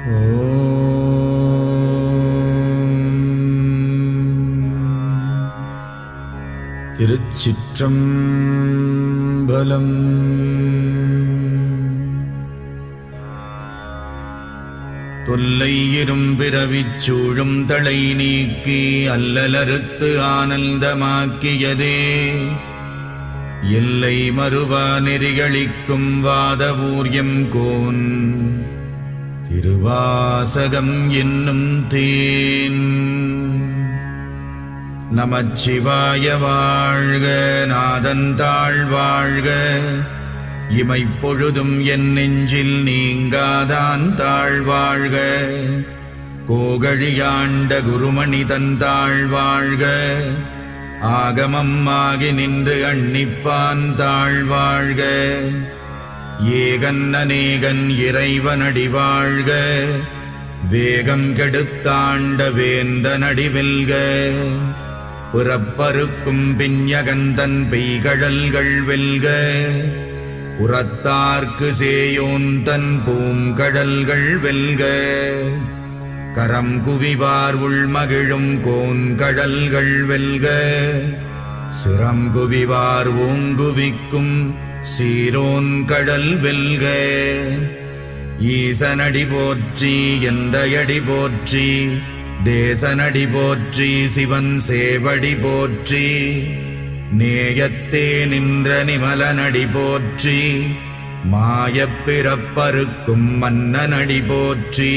திருச்சிற்றம்பலம். தொல்லை இரும்பிறவிச் சூழும் தளை நீக்கி அல்லலறுத்து ஆனந்தமாக்கியதே எல்லை மறுவா நெறிகளிக்கும் வாதவூர்யம் கோன் திருவாசகம் என்னும் தேன். நமச்சிவாய வாழ்க, நாதந்தாள் வாழ்க, இமைப்பொழுதும் என் நெஞ்சில் நீங்காதான் தாழ் வாழ்க. கோகழியாண்ட குருமணி தந்தாள் வாழ்க, ஆகமம் ஆகி நின்று அன்னிப்பான் தாழ் வாழ்க. ஏகன் அநேகன் இறைவனடி வாழ்க, வேகம் கெடுத்தாண்ட வேந்தனடி வெல்க. புறப்பருக்கும் பிஞகந்தன் பெய்கழல்கள் வெல்க, உரத்தார்க்கு சேயோன் தன் பூங்கடல்கள் வெல்க. கரம் குவிவார் உள்மகிழும் கோன்கடல்கள் வெல்க, சிரம் குவிவார் ஓங்குவிக்கும் சீரோன் கடல் வெல்க. ஈசனடி போற்றி, எந்தையடி போற்றி, தேசனடி போற்றி, சிவன் சேவடி போற்றி. நேயத்தே நின்ற நிமலனடி போற்றி, மாயப் பிறப்பறுக்கும் மன்னனடி போற்றி.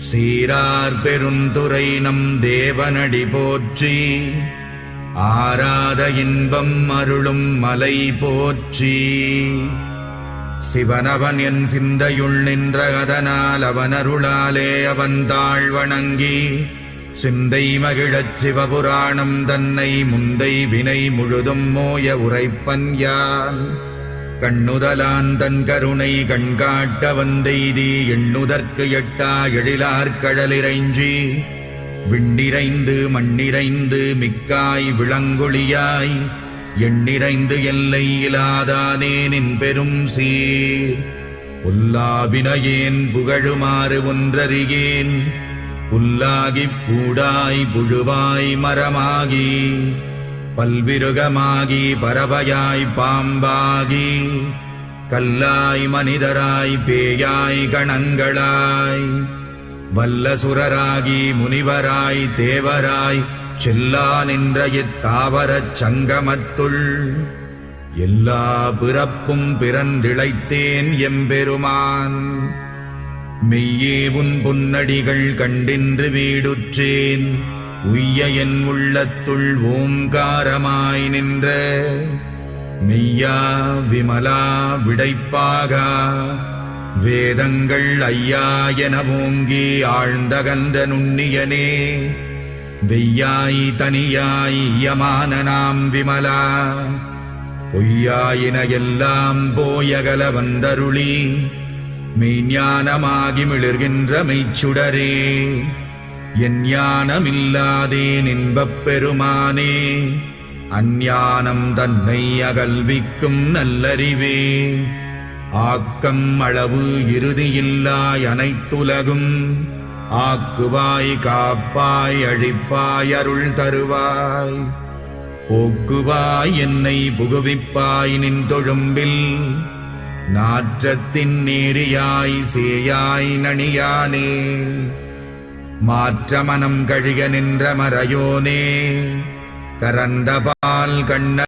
சீரார் பெருந்துரை நம் தேவனடி போற்றி, ஆராத இன்பம் அருளும் மலை போற்றி. சிவனவன் என் சிந்தையுள் நின்ற அதனால் அவனருளாலே அவன் தாழ் வணங்கி சிந்தை மகிழச் சிவபுராணம் தன்னை முந்தை வினை முழுதும் மோய உரைப்பன் யான். கண்ணுதலான் தன் கருணை கண்காட்ட வந்தெய்தி எண்ணுதற்கு எட்டா எழிலார் கடலிறைஞ்சி விண்ணிறைந்து மண்ணிறைந்து மிக்காய் விளங்கொழியாய் எண்ணிறைந்து எல்லை இலாதானே நின் பெரும் சீர். புல்லாவினையேன் புகழுமாறு ஒன்றறியேன், புல்லாகிப் பூடாய் புழுவாய் மரமாகி பல்விருகமாகி பறவையாய் பாம்பாகி கல்லாய் மனிதராய் பேயாய் கணங்களாய் வல்லசுரராகி முனிவராய் தேவராய் செல்லா நின்ற இத்தாவரச் சங்கமத்துள் எல்லா பிறப்பும் பிறந்திழைத்தேன் எம்பெருமான். மெய்யே உன் பொன்னடிகள் கண்டின்று வீடுற்றேன், உய்ய என் உள்ளத்துள் ஓங்காரமாய் நின்ற மெய்யா விமலா விடைப்பாகா. வேதங்கள் ஐயா என ஓங்கி ஆழ்ந்தகன்ற நுண்ணியனே, வெய்யாய் தனியாய் யமான நாம் விமலா. பொய்யாயின எல்லாம் போயகல வந்தருளி மெய்ஞானமாகி மிளிர்கின்ற மெய்ச்சுடரே. என் ஞானமில்லாதேன் இன்பப் பெருமானே, அஞ்ஞானம் தன்னை அகல்விக்கும் நல்லறிவே. ஆக்கம் அளவு இறுதியில்லாய் அனைத்துலகும் ஆக்குவாய் காப்பாய் அழிப்பாய் அருள் தருவாய். போக்குவாய் என்னை புகுவிப்பாய் நின் தொழும்பில், நாற்றத்தின் நேரியாய் சேயாய் நணியானே. மாற்ற மனம் கழிக நின்ற மறையோனே, கரந்த பால் கண்ண